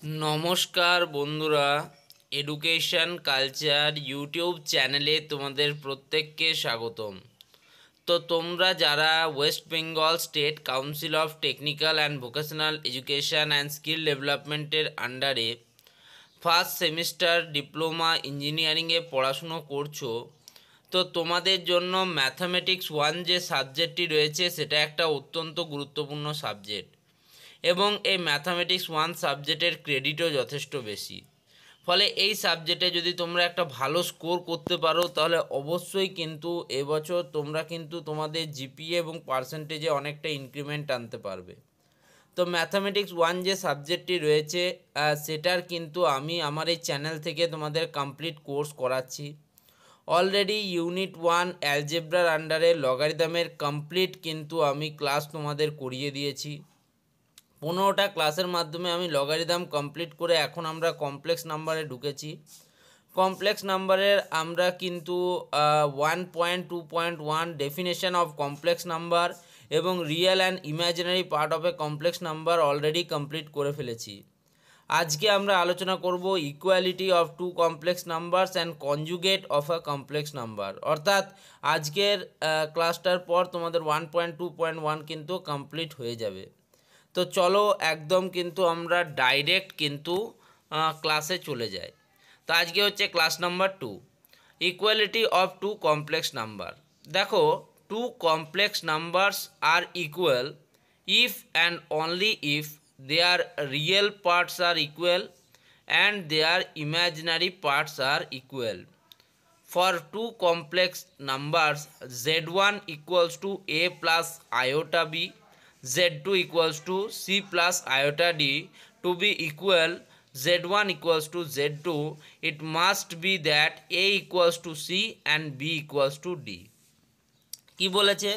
নমস্কার বন্ধুরা, education culture YouTube চ্যানেলে তোমাদের প্রত্যেককে স্বাগতম। তো তোমরা যারা West Bengal state council of technical and vocational education and skill ডেভেলপমেন্টের আন্ডারে ফার্স্ট সেমিস্টার ডিপ্লোমা ইঞ্জিনিয়ারিংয়ে পড়াশুনো করছো, তো তোমাদের জন্য ম্যাথামেটিক্স 1 যে সাবজেক্টটি রয়েছে সেটা একটা অত্যন্ত গুরুত্বপূর্ণ সাবজেক্ট এবং এই ম্যাথামেটিক্স 1 সাবজেক্টের ক্রেডিটও যথেষ্ট বেশি। ফলে এই সাবজেক্টে যদি তোমরা একটা ভালো স্কোর করতে পারো তাহলে অবশ্যই কিন্তু এবছর তোমরা কিন্তু তোমাদের জিপিএ এবং পার্সেন্টেজে অনেকটা ইনক্রিমেন্ট আনতে পারবে। তো ম্যাথামেটিক্স 1 যে সাবজেক্টটি রয়েছে সেটার কিন্তু আমি আমার এই চ্যানেল থেকে তোমাদের কমপ্লিট কোর্স করাচ্ছি। অলরেডি ইউনিট 1 অ্যালজেব্রার আন্ডারে লগারিদমের কমপ্লিট কিন্তু আমি ক্লাস তোমাদের করিয়ে দিয়েছি। 15টা ক্লাসের মাধ্যমে আমি লগারিদম কমপ্লিট করে এখন আমরা কমপ্লেক্স নাম্বারে ঢুকেছি। কমপ্লেক্স নাম্বারের আমরা কিন্তু 1.2.1 ডেফিনেশন অফ কমপ্লেক্স নাম্বার এবং real and imaginary part of a complex number already complete করে ফেলেছি। আজকে আমরা আলোচনা করব equality of two complex numbers and conjugate of a complex number. অর্থাৎ আজকের ক্লাসটার পর তোমাদের 1.2.1 কিন্তু কমপ্লিট হয়ে যাবে। তো চলো একদম কিন্তু আমরা ডাইরেক্ট কিন্তু ক্লাসে চলে যাই। তো আজকে হচ্ছে class number 2, equality of two complex number. দেখো, two complex numbers are equal if and only if their real parts are equal and their imaginary parts are equal. For two complex numbers z1 equals to a plus iota b, z2 equals to c plus iota d to be equal z1 equals to z2, it must be that a equals to c and b equals to d. কি বলেছে?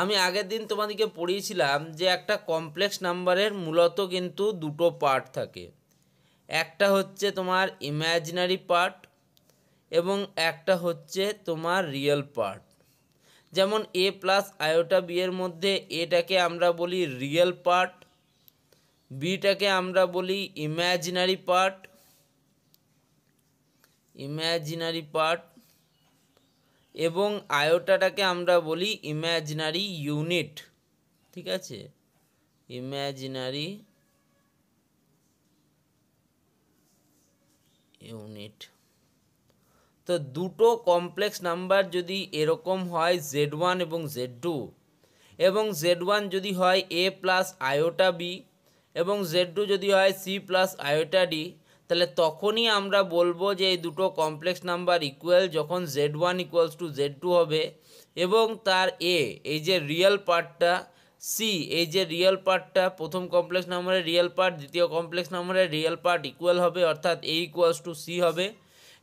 আমি আগের দিন তোমাদেরকে পড়িয়েছিলাম যে একটা complex নাম্বারের মূলত কিন্তু দুটো পার্ট থাকে। একটা হচ্ছে তোমার ইমাজিনারি পার্ট এবং একটা হচ্ছে তোমার রিয়েল পার্ট। যেমন এ প্লাস আয়োটা বি এর মধ্যে এটাকে আমরা বলি রিয়েল পার্ট, বিটাকে আমরা বলি ইমাজিনারি পার্ট এবং আয়োটাটাকে আমরা বলি ইমাজিনারি ইউনিট। ঠিক আছে, ইমাজিনারি ইউনিট। তো দুটো কমপ্লেক্স নাম্বার যদি এরকম হয় z1 এবং z2 এবং z1 যদি হয় a প্লাস আয়োটা বি এবং z2 যদি হয় c প্লাস আয়োটা ডি, তাহলে তখনই আমরা বলবো যে এই দুটো কমপ্লেক্স নাম্বার ইকুয়াল যখন z1 ইকুয়ালস টু z2 হবে এবং তার a এই যে রিয়েল পার্টটা, c এই যে রিয়েল পার্টটা, প্রথম কমপ্লেক্স নাম্বারের রিয়েল পার্ট দ্বিতীয় কমপ্লেক্স নাম্বারের রিয়েল পার্ট ইকুয়াল হবে, অর্থাৎ a ইকুয়ালস টু c হবে।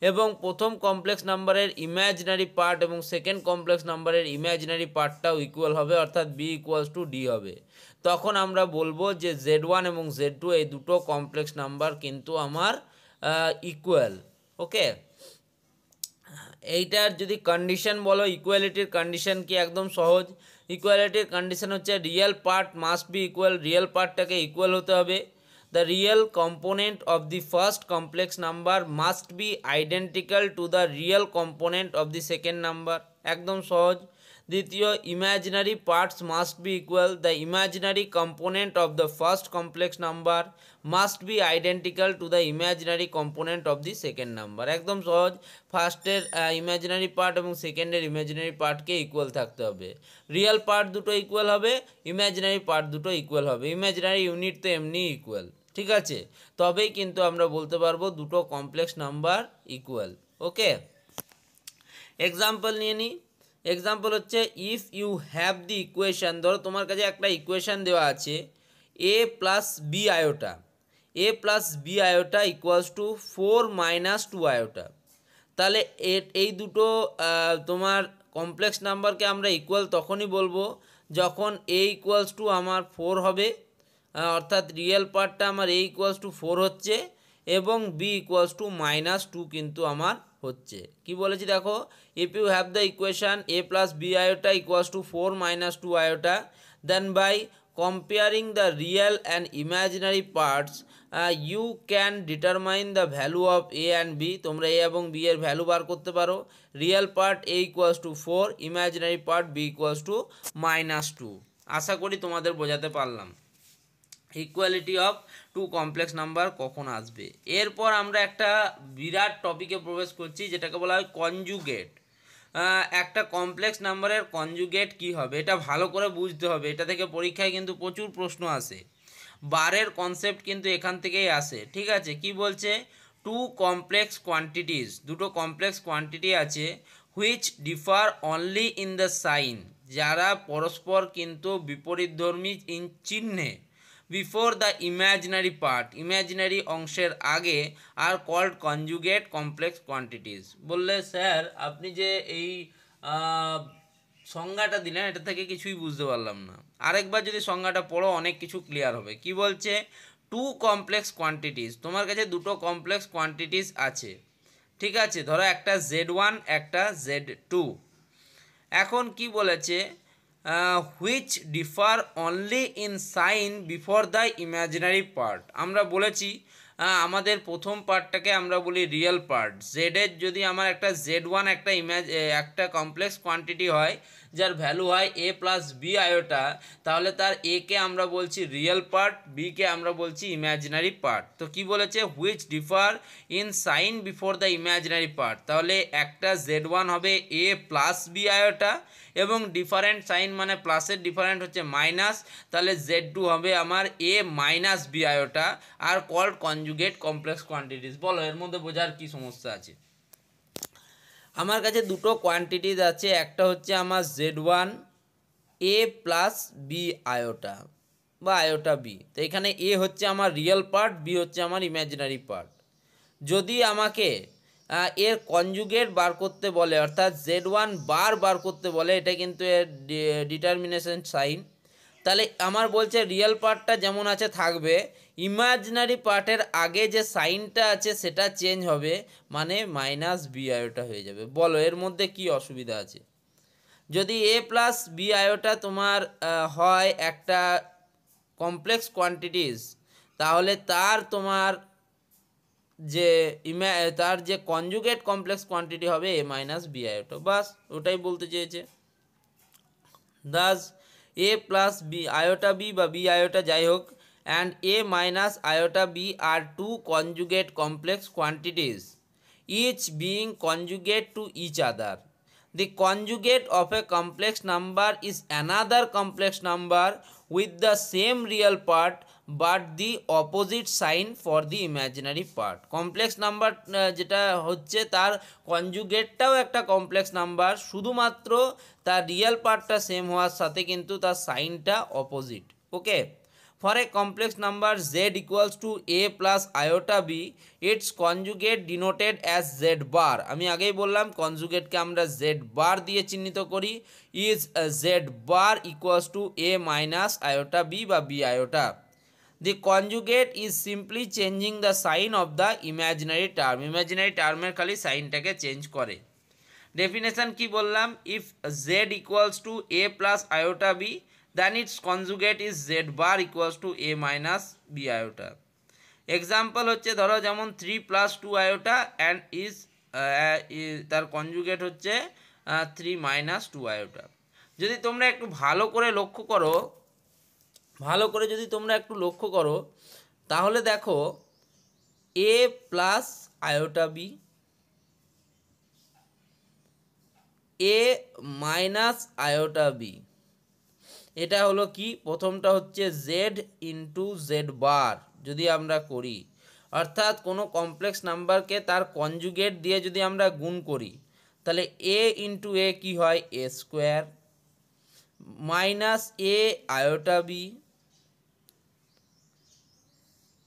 এবং প্রথম কমপ্লেক্স নাম্বারের ইমাজিনারি পার্ট এবং সেকেন্ড কমপ্লেক্স নাম্বারের ইমাজিনারি পার্টটাও ইকুয়াল হবে, অর্থাৎ বি ইকুয়ালস টু ডি হবে। তখন আমরা বলবো যে z1 এবং z2 এই দুটো কমপ্লেক্স নাম্বার কিন্তু আমার ইকুয়াল। ওকে, এইটার যদি কন্ডিশন বলো, ইকুয়ালিটির কন্ডিশন কি? একদম সহজ। ইকুয়ালিটির কন্ডিশন হচ্ছে real part must be equal, real পার্টটাকে ইকুয়াল হতে হবে। The real component of the first complex number must be identical to the real component of the second number. একদম সহজ। দ্বিতীয়, imaginary parts must be equal. The imaginary component of the first complex number must be identical to the imaginary component of the second number. একদম সহজ। ফার্স্টের imaginary part এবং সেকেন্ডের imaginary পার্টকে equal থাকতে হবে। রিয়েল পার্ট দুটো ইকুয়াল হবে, imaginary part দুটো ইকুয়াল হবে। ইমাজিনারি ইউনিট তো এমনি ইকুয়াল। ঠিক আছে, তবেই কিন্তু আমরা বলতে পারবো দুটো complex number equal. Okay, example নিয়ে নিই। এক্সাম্পল হচ্ছে if you have the equation, ধরো তোমার কাছে একটা ইকুয়েশান দেওয়া আছে a plus b iota, a plus b iota equals to 4 minus 2 iota. তাহলে এই দুটো তোমার কমপ্লেক্স নাম্বারকে আমরা ইকুয়াল তখনই বলবো যখন এ ইকুয়ালস টু আমার 4 হবে, অর্থাৎ রিয়েল পার্টটা আমার এ ইকুয়ালস টু 4 হচ্ছে এবং বি ইকুয়ালস টু মাইনাস 2 কিন্তু আমার হচ্ছে। কি বলেছি দেখো, if you have the equation a plus b iota equals to 4 minus 2 iota, then by comparing the real and imaginary parts you can determine the value of a and b, তোমরা a এবং b এর value বার করতে পারো। Real part a equals to 4, imaginary part b equals to -2। আশা করি তোমাদের বোঝাতে পারলাম equality of two complex number কখন আসবে। এরপর আমরা একটা বিরাট টপিকে প্রবেশ করছি যেটাকে বলা হয় কনজুগেট। একটা কমপ্লেক্স নাম্বারের কনজুগেট কি হবে এটা ভালো করে বুঝতে হবে, এটা থেকে পরীক্ষায় কিন্তু প্রচুর প্রশ্ন আসে। বারের কনসেপ্ট কিন্তু এখান থেকেই আসে, ঠিক আছে। কি বলছে, টু কমপ্লেক্স কোয়ান্টিটিস, দুটো কমপ্লেক্স কোয়ান্টিটি আছে, which differ only in the sign, যারা পরস্পর কিন্তু বিপরীতধর্মী চিহ্নে, before the imaginary part, imaginary অংশের আগে, are called conjugate complex quantities. বললে স্যার আপনি যে এই সংজ্ঞাটা দিলেন এটা থেকে কিছুই বুঝতে পারলাম না, আরেকবার যদি সংজ্ঞাটা পড়ো অনেক কিছু ক্লিয়ার হবে। কি বলছে, টু কমপ্লেক্স কোয়ান্টিটিস, তোমার কাছে দুটো কমপ্লেক্স কোয়ান্টিটিস আছে, ঠিক আছে। ধরো একটা Z1 একটা Z2। এখন কি বলেছে, which differ only in sign before the imaginary part. আমরা বলেছি আমাদের প্রথম পার্টটাকে আমরা বলি রিয়েল পার্ট। জেডের যদি আমার একটা Z1 একটা কমপ্লেক্স কোয়ান্টিটি হয় যার ভ্যালু হয় a প্লাস বি আয়োটা, তাহলে তার a কে আমরা বলছি রিয়েল পার্ট, বি কে আমরা বলছি ইমাজিনারি পার্ট। তো কি বলেছে, which differ in sign before the imaginary part, তাহলে একটা Z1 হবে a প্লাস বি আয়োটা এবং ডিফারেন্ট সাইন মানে প্লাসের ডিফারেন্ট হচ্ছে মাইনাস, তাহলে Z2 হবে আমার a minus b iota, are called conjugate complex quantities. বলো এর মধ্যে বোঝার কি সমস্যা আছে। আমার কাছে দুটো কোয়ান্টিটিস আছে, একটা হচ্ছে আমার Z1 a plus b iota বা আয়োটা বি, তো এখানে a হচ্ছে আমার রিয়েল পার্ট, বি হচ্ছে আমার ইমাজিনারি পার্ট। যদি আমাকে এর কনজুগেট বার করতে বলে, অর্থাৎ Z1 বার করতে বলে, এটা কিন্তু এর ডিটারমিনেশন সাইন, তাহলে আমার বলছে রিয়েল পার্টটা যেমন আছে থাকবে, ইমাজিনারি পার্টের আগে যে সাইনটা আছে সেটা চেঞ্জ হবে, মানে মাইনাস বি আয়োটা হয়ে যাবে। বলো এর মধ্যে কি অসুবিধা আছে। যদি a প্লাস বি আয়োটা তোমার হয় একটা কমপ্লেক্স কোয়ান্টিটিস, তাহলে তার যে কনজুগেট কমপ্লেক্স কোয়ান্টিটি হবে a মাইনাস বি আয়োটা, বাস ওটাই বলতে চেয়েছে। Thus a plus b iota b বা বি আয়োটা যাই হোক and a minus iota b are two conjugate complex quantities, each being conjugate to each other. The conjugate of a complex number is another complex number with the same real part but the opposite sign for the imaginary part. Complex number যেটা হচ্ছে তার কনজুগেটটাও একটা complex number, শুধুমাত্র তার real পার্টটা same হওয়ার সাথে কিন্তু তার সাইনটা opposite. Okay, for a complex number z equals to a plus iota b, its conjugate denoted as z bar, আমি আগেই বললাম কনজুগেটকে আমরা z বার দিয়ে চিহ্নিত করি, is z bar equals to a minus iota b বা b iota. The conjugate is simply changing the sign of the imaginary term, imaginary টার্মের খালি সাইনটাকে চেঞ্জ করে। ডেফিনেশন কি বললাম, if z equals to a plus iota b, then its conjugate is z bar equals to a minus b iota. Example হচ্ছে ধরো যেমন 3 plus 2 iota and is তার conjugate হচ্ছে 3 minus 2 iota। যদি তোমরা একটু ভালো করে লক্ষ্য করো তাহলে দেখো a plus iota b, a minus iota b, এটা হলো কি, প্রথমটা হচ্ছে z ইন্টু জেড বার যদি আমরা করি, অর্থাৎ কোনো কমপ্লেক্স নাম্বারকে তার কনজুগেট দিয়ে যদি আমরা গুণ করি তাহলে a ইন্টু এ কী হয় a square, minus a iota b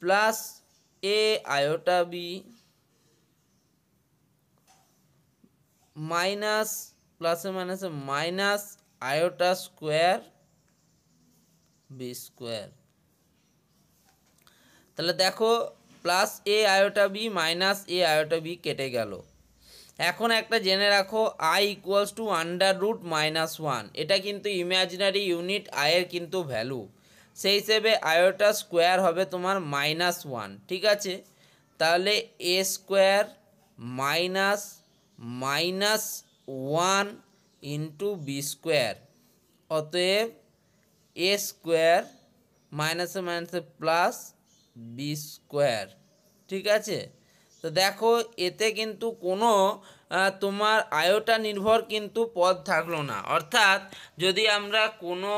plus a iota b minus প্লাসে মাইনাসে minus iota square b square. তাহলে দেখো plus a iota b minus a iota b কেটে গেল। এখন একটা জেনে রাখো i equals to under root -1, এটা কিন্তু ইমাজিনারি ইউনিট আয়ের কিন্তু ভ্যালু। সেই হিসেবে আয়োটা স্কোয়ার হবে তোমার -1, ঠিক আছে। তাহলে a square minus -1 into b square, অতএব এ স্কোয়ার মাইনাসে মাইনাসে প্লাস বি স্কোয়ার, ঠিক আছে। তো দেখো এতে কিন্তু কোনো তোমার আয়োটা নির্ভর কিন্তু পদ থাকলো না, অর্থাৎ যদি আমরা কোনো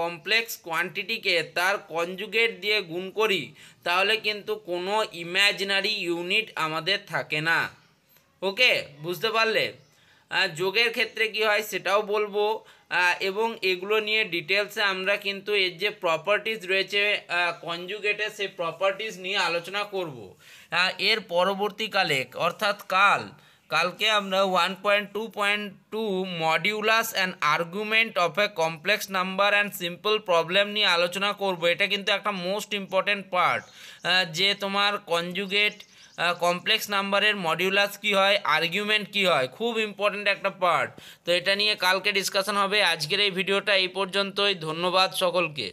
কমপ্লেক্স কোয়ান্টিটিকে তার কনজুগেট দিয়ে গুণ করি তাহলে কিন্তু কোনো ইমাজিনারি ইউনিট আমাদের থাকে না। ওকে, বুঝতে পারলে? যোগের ক্ষেত্রে কি হয় সেটাও বলবো, এবং এগুলো নিয়ে ডিটেলসে আমরা কিন্তু এর যে প্রপার্টিজ রয়েছে কনজুগেটের সেই প্রপার্টিজ নিয়ে আলোচনা করব। এর পরবর্তীকালে অর্থাৎ কালকে আমরা 1.2.2 modulus and argument of a complex number and simple problem নিয়ে আলোচনা করব। এটা কিন্তু একটা মোস্ট ইম্পর্টেন্ট পার্ট, যে তোমার কনজুগেট কমপ্লেক্স নাম্বারের মডিউলাস কি হয়, আর্গুমেন্ট কি হয়, খুব ইম্পর্টেন্ট একটা পার্ট। তো এটা নিয়ে কালকে ডিসকাশন হবে। আজকের এই ভিডিওটা এই পর্যন্তই। ধন্যবাদ সকলকে।